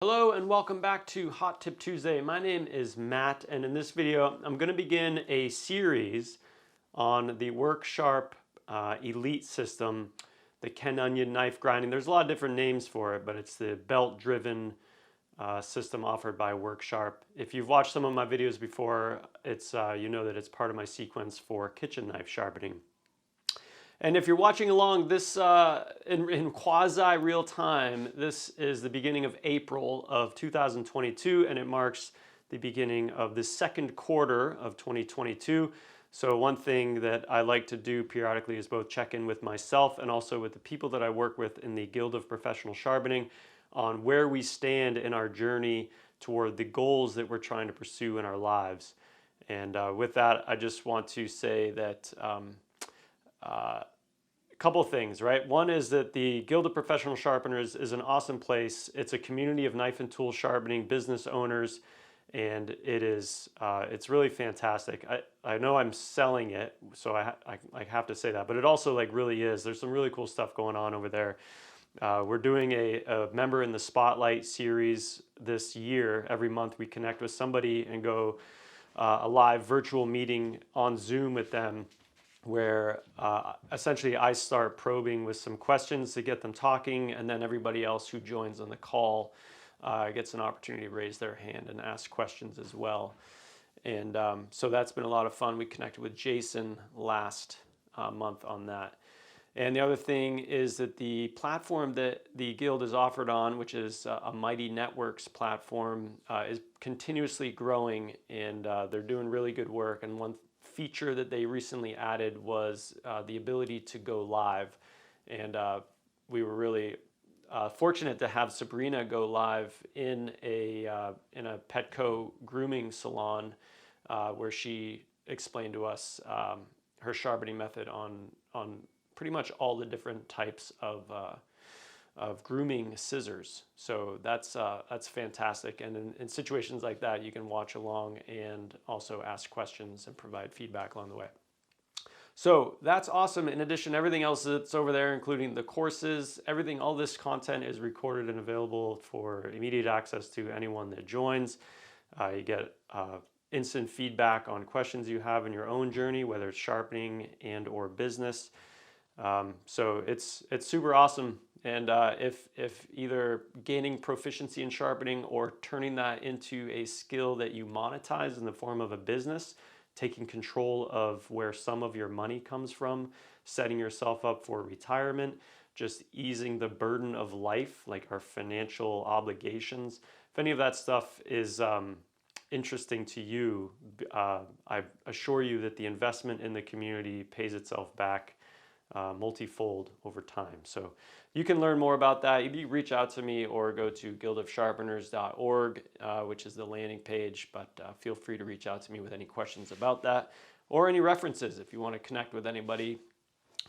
Hello and welcome back to Hot Tip Tuesday. My name is Matt, and in this video I'm going to begin a series on the WorkSharp Elite system, the Ken Onion knife grinding. There's a lot of different names for it, but it's the belt-driven system offered by WorkSharp. If you've watched some of my videos before, it's you know that it's part of my sequence for kitchen knife sharpening. And if you're watching along this in quasi real time, this is the beginning of April of 2022, and it marks the beginning of the second quarter of 2022. So one thing that I like to do periodically is both check in with myself and also with the people that I work with in the Guild of Professional Sharpening on where we stand in our journey toward the goals that we're trying to pursue in our lives. And with that, I just want to say that a couple of things, right? One is that the Guild of Professional Sharpeners is an awesome place. It's a community of knife and tool sharpening business owners, and it's really fantastic. I know I'm selling it, so I have to say that, but it also really is. There's some really cool stuff going on over there. We're doing a Member in the Spotlight series this year. Every month we connect with somebody and go a live virtual meeting on Zoom with them, where essentially I start probing with some questions to get them talking, and then everybody else who joins on the call gets an opportunity to raise their hand and ask questions as well. And so that's been a lot of fun. We connected with Jason last month on that. And the other thing is that the platform that the Guild is offered on, which is a Mighty Networks platform, is continuously growing, and they're doing really good work. And one feature that they recently added was the ability to go live, and we were really fortunate to have Sabrina go live in a Petco grooming salon, where she explained to us her sharpening method on pretty much all the different types of grooming scissors. So that's fantastic. And in situations like that, you can watch along and also ask questions and provide feedback along the way. So that's awesome. In addition, everything else that's over there, including the courses, all this content is recorded and available for immediate access to anyone that joins. You get instant feedback on questions you have in your own journey, whether it's sharpening and or business. So it's super awesome. And if either gaining proficiency in sharpening or turning that into a skill that you monetize in the form of a business, taking control of where some of your money comes from, setting yourself up for retirement, just easing the burden of life, like our financial obligations. If any of that stuff is interesting to you, I assure you that the investment in the community pays itself back multifold over time. So you can learn more about that. You reach out to me or go to guildofsharpeners.org, which is the landing page, but feel free to reach out to me with any questions about that or any references. If you want to connect with anybody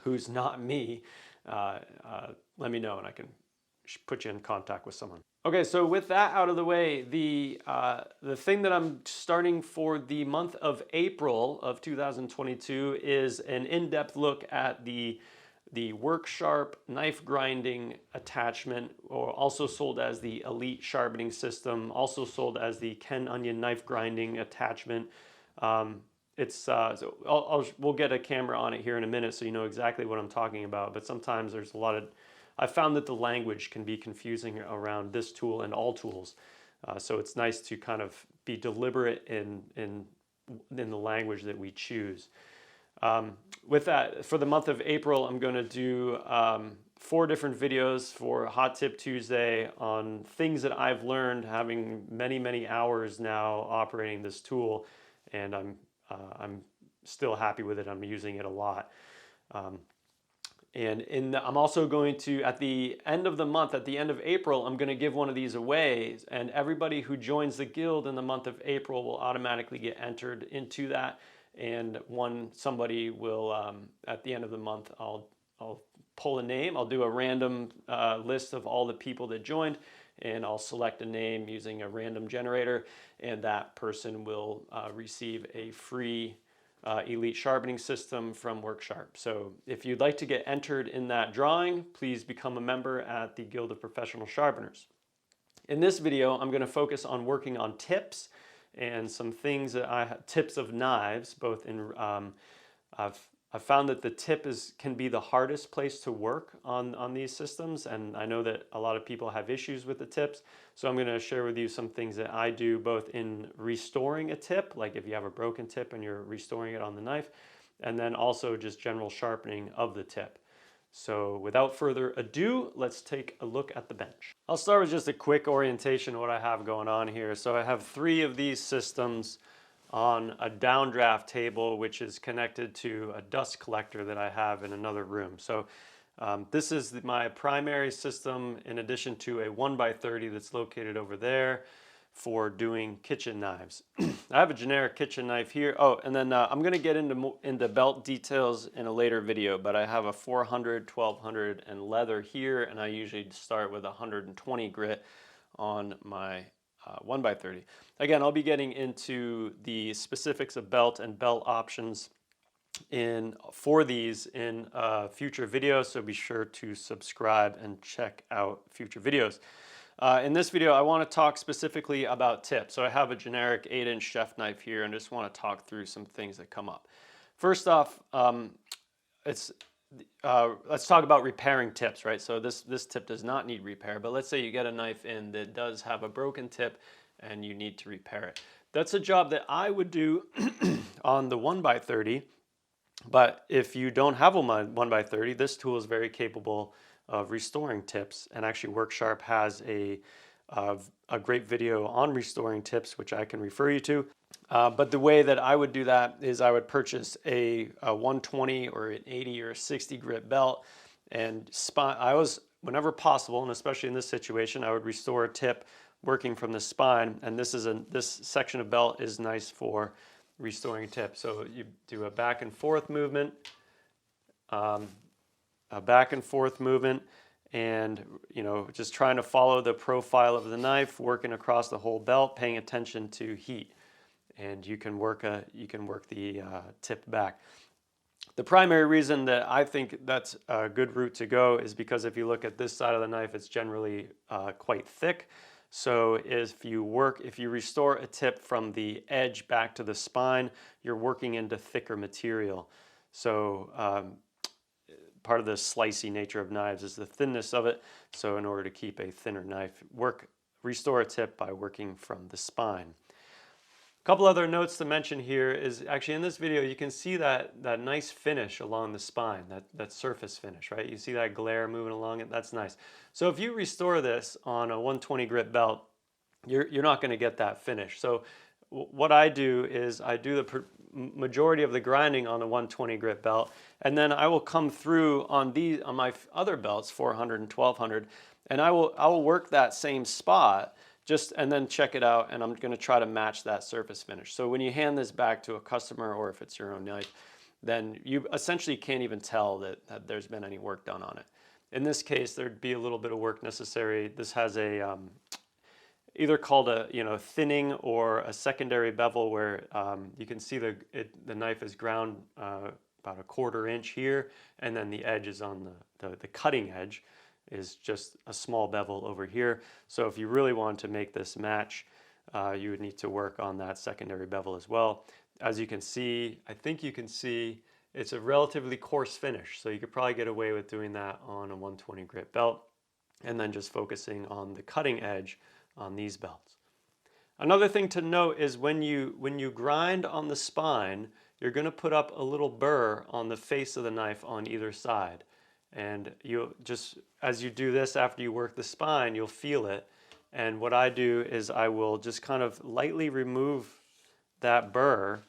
who's not me, let me know and I can put you in contact with someone. Okay, so with that out of the way, the thing that I'm starting for the month of April of 2022 is an in-depth look at the WorkSharp knife grinding attachment, or also sold as the Elite sharpening system, also sold as the Ken Onion knife grinding attachment. We'll get a camera on it here in a minute so you know exactly what I'm talking about, but sometimes there's I found that the language can be confusing around this tool and all tools. So it's nice to kind of be deliberate in the language that we choose. With that, for the month of April, I'm going to do 4 different videos for Hot Tip Tuesday on things that I've learned having many hours now operating this tool, and I'm still happy with it. I'm using it a lot. I'm also going to, at the end of the month, at the end of April, I'm going to give one of these away, and everybody who joins the Guild in the month of April will automatically get entered into that. And somebody will, at the end of the month, I'll pull a name. I'll do a random list of all the people that joined, and I'll select a name using a random generator, and that person will receive a free Elite sharpening system from WorkSharp. So if you'd like to get entered in that drawing, please become a member at the Guild of Professional Sharpeners. In this video, I'm going to focus on working on tips and some things that tips of knives, both in, I've found that the tip can be the hardest place to work on these systems, and I know that a lot of people have issues with the tips, so I'm going to share with you some things that I do both in restoring a tip, like if you have a broken tip and you're restoring it on the knife, and then also just general sharpening of the tip. So without further ado, let's take a look at the bench. I'll start with just a quick orientation of what I have going on here. So I have 3 of these systems on a downdraft table, which is connected to a dust collector that I have in another room. So this is my primary system, in addition to a 1x30 that's located over there for doing kitchen knives. I have a generic kitchen knife here. Oh, and then I'm going to get into belt details in a later video, but I have a 400, 1200, and leather here, and I usually start with 120 grit on my 1x30. Again, I'll be getting into the specifics of belt and belt options for these in future videos, so be sure to subscribe and check out future videos. In this video, I want to talk specifically about tips. So I have a generic 8-inch chef knife here and just want to talk through some things that come up. First off, let's talk about repairing tips, right? So this tip does not need repair, but let's say you get a knife in that does have a broken tip and you need to repair it. That's a job that I would do on the 1x30, but if you don't have a 1x30, this tool is very capable of restoring tips, and actually WorkSharp has a great video on restoring tips, which I can refer you to. But the way that I would do that is I would purchase a 120 or an 80 or a 60 grit belt, and whenever possible, and especially in this situation, I would restore a tip working from the spine, and this section of belt is nice for restoring a tip. So you do a back and forth movement, and just trying to follow the profile of the knife, working across the whole belt, paying attention to heat, and you can work the tip back. The primary reason that I think that's a good route to go is because if you look at this side of the knife, it's generally quite thick. So if you restore a tip from the edge back to the spine, you're working into thicker material. So part of the slicey nature of knives is the thinness of it. So in order to keep a thinner knife, restore a tip by working from the spine. A couple other notes to mention here is actually in this video you can see that nice finish along the spine, that surface finish, right? You see that glare moving along it, that's nice. So if you restore this on a 120 grit belt, you're not going to get that finish. So what I do is I do the majority of the grinding on a 120 grit belt, and then I will come through on my other belts, 400 and 1200, and I will work that same spot and then check it out, and I'm going to try to match that surface finish. So when you hand this back to a customer, or if it's your own knife, then you essentially can't even tell that there's been any work done on it. In this case, there'd be a little bit of work necessary. This has a either called a thinning or a secondary bevel, where you can see the knife is ground about a 1/4 inch here, and then the edge is on the cutting edge is just a small bevel over here. So if you really want to make this match, you would need to work on that secondary bevel as well. As you can see, I think you can see, it's a relatively coarse finish, so you could probably get away with doing that on a 120 grit belt, and then just focusing on the cutting edge on these belts. Another thing to note is when you grind on the spine, you're going to put up a little burr on the face of the knife on either side. And as you do this after you work the spine, you'll feel it. And what I do is I will just kind of lightly remove that burr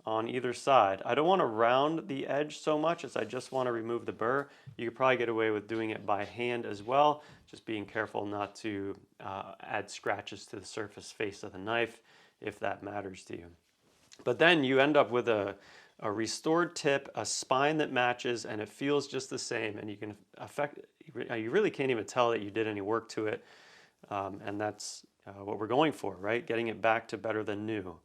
on either side. I don't want to round the edge so much as I just want to remove the burr. You could probably get away with doing it by hand as well, just being careful not to add scratches to the surface face of the knife if that matters to you. But then you end up with a restored tip, a spine that matches, and it feels just the same, and you really can't even tell that you did any work to it, and that's what we're going for, right? Getting it back to better than new.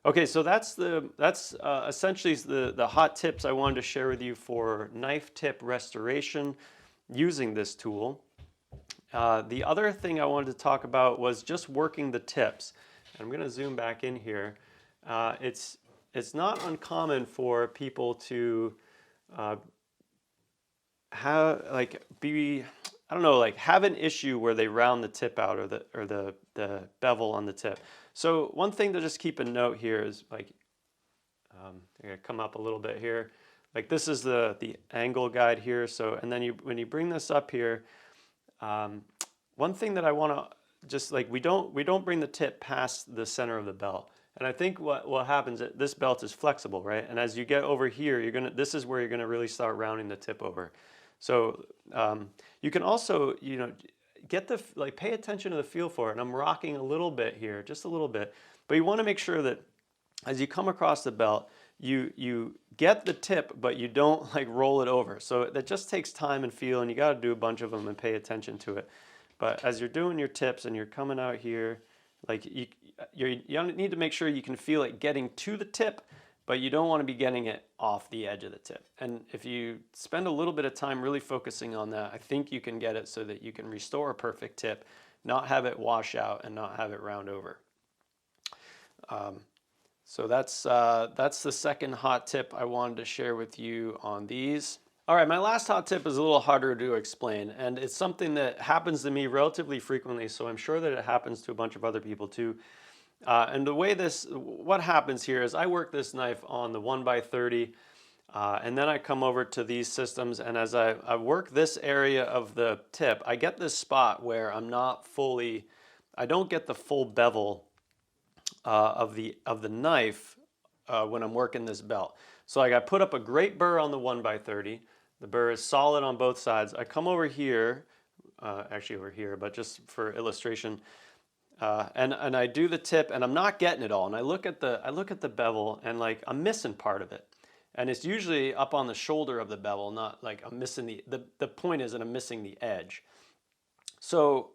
Okay, so that's essentially the hot tips I wanted to share with you for knife tip restoration using this tool. The other thing I wanted to talk about was just working the tips. I'm going to zoom back in here. It's not uncommon for people to uh, have I don't know, like have an issue where they round the tip out or the bevel on the tip. So one thing to just keep a note here is like I'm gonna come up a little bit here. Like this is the angle guide here. So and then when you bring this up here, um, one thing that I want to just like we don't bring the tip past the center of the belt. And I think what happens is this belt is flexible, right? And as you get over here, this is where you're gonna really start rounding the tip over. So you can also get pay attention to the feel for it. And I'm rocking a little bit here, just a little bit, but you want to make sure that as you come across the belt, you get the tip, but you don't like roll it over. So that just takes time and feel, and you got to do a bunch of them and pay attention to it. But as you're doing your tips and you're coming out here, like you need to make sure you can feel it getting to the tip, but you don't want to be getting it off the edge of the tip. And if you spend a little bit of time really focusing on that, I think you can get it so that you can restore a perfect tip, not have it wash out and not have it round over. So that's the second hot tip I wanted to share with you on these. All right, my last hot tip is a little harder to explain, and it's something that happens to me relatively frequently, so I'm sure that it happens to a bunch of other people too. And the way what happens here is I work this knife on the 1x30, and then I come over to these systems, and as I work this area of the tip, I get this spot where I don't get the full bevel of the knife when I'm working this belt. So like I put up a great burr on the 1x30. The burr is solid on both sides. I come over here, actually over here, but just for illustration, and I do the tip, and I'm not getting it all. And I look at the bevel, and like I'm missing part of it, and it's usually up on the shoulder of the bevel, not like I'm missing the point is that I'm missing the edge. So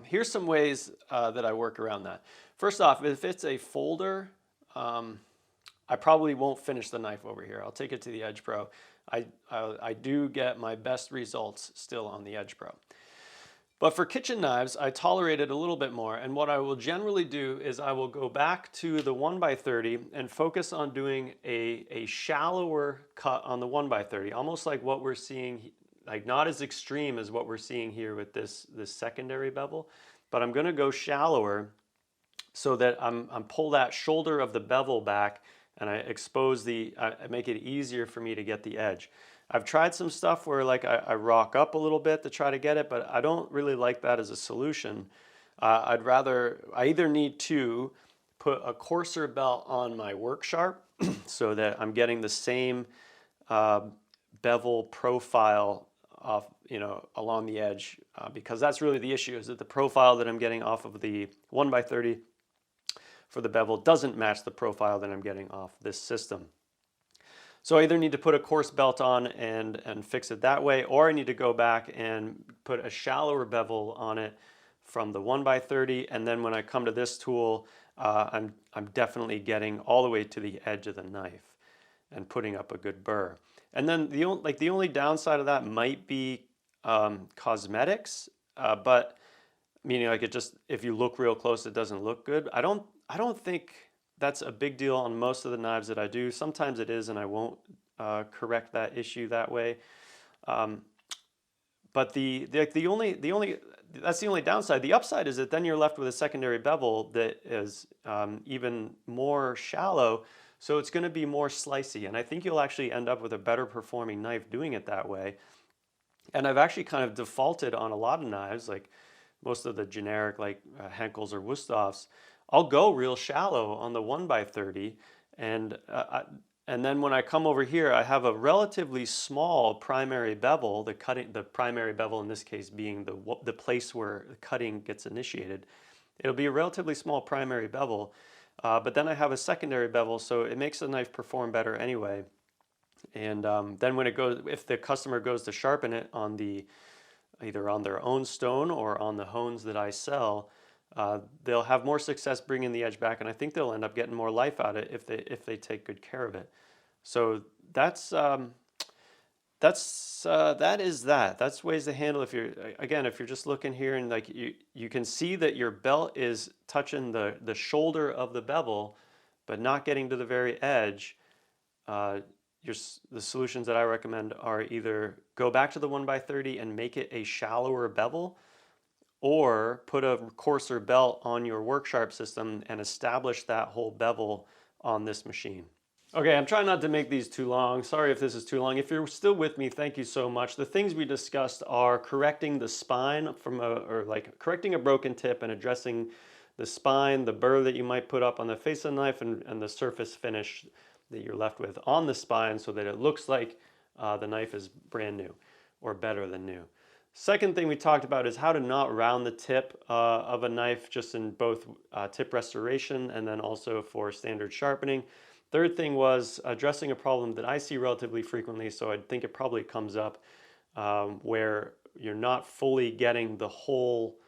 here's some ways that I work around that. First off, if it's a folder, I probably won't finish the knife over here. I'll take it to the Edge Pro. I do get my best results still on the Edge Pro. But for kitchen knives, I tolerate it a little bit more. And what I will generally do is I will go back to the 1x30 and focus on doing a shallower cut on the 1x30, almost like what we're seeing, like not as extreme as what we're seeing here with this secondary bevel, but I'm gonna go shallower so that I'm pull that shoulder of the bevel back, and I expose I make it easier for me to get the edge. I've tried some stuff where like I rock up a little bit to try to get it, but I don't really like that as a solution. I either need to put a coarser belt on my work sharp so that I'm getting the same bevel profile off, along the edge, because that's really the issue, is that the profile that I'm getting off of the 1x30 for the bevel doesn't match the profile that I'm getting off this system. So I either need to put a coarse belt on and fix it that way, or I need to go back and put a shallower bevel on it from the 1x30, and then when I come to this tool, I'm definitely getting all the way to the edge of the knife and putting up a good burr. And then the only downside of that might be cosmetics, but meaning like if you look real close, it doesn't look good. I don't think that's a big deal on most of the knives that I do. Sometimes it is, and I won't correct that issue that way. But that's the only downside. The upside is that then you're left with a secondary bevel that is even more shallow, so it's going to be more slicey, and I think you'll actually end up with a better performing knife doing it that way. And I've actually kind of defaulted on a lot of knives, like most of the generic like Henkels or Wusthoffs. I'll go real shallow on the 1x30, and then when I come over here, I have a relatively small primary bevel. The primary bevel in this case being the place where the cutting gets initiated. It'll be a relatively small primary bevel, but then I have a secondary bevel, so it makes the knife perform better anyway. And then if the customer goes to sharpen it on either on their own stone or on the hones that I sell, they'll have more success bringing the edge back, and I think they'll end up getting more life out of it if they take good care of it. So that's that is that. That's ways to handle if you're again if you're just looking here and like you can see that your belt is touching the shoulder of the bevel, but not getting to the very edge. Uh, the solutions that I recommend are either go back to the 1x30 and make it a shallower bevel, or put a coarser belt on your work sharp system and establish that whole bevel on this machine. Okay, I'm trying not to make these too long. Sorry if this is too long. If you're still with me, thank you so much. The things we discussed are correcting the spine or like correcting a broken tip and addressing the spine, the burr that you might put up on the face of the knife, and the surface finish that you're left with on the spine so that it looks like the knife is brand new or better than new. Second thing we talked about is how to not round the tip of a knife, just in both tip restoration and then also for standard sharpening. Third thing was addressing a problem that I see relatively frequently, so I think it probably comes up where you're not fully getting the whole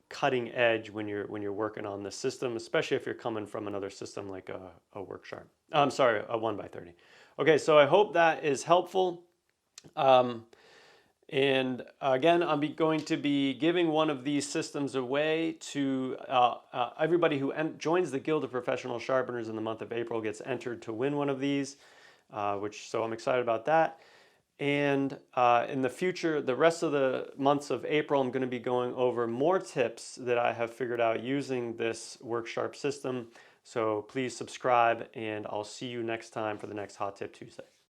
cutting edge when you're working on the system, especially if you're coming from another system like a work sharp. I'm sorry, a 1x30. Okay, so I hope that is helpful. And again, I'm going to be giving one of these systems away to everybody who joins the Guild of Professional Sharpeners in the month of April gets entered to win one of these, so I'm excited about that. And in the future, the rest of the months of April, I'm going to be going over more tips that I have figured out using this Work Sharp system. So please subscribe, and I'll see you next time for the next Hot Tip Tuesday.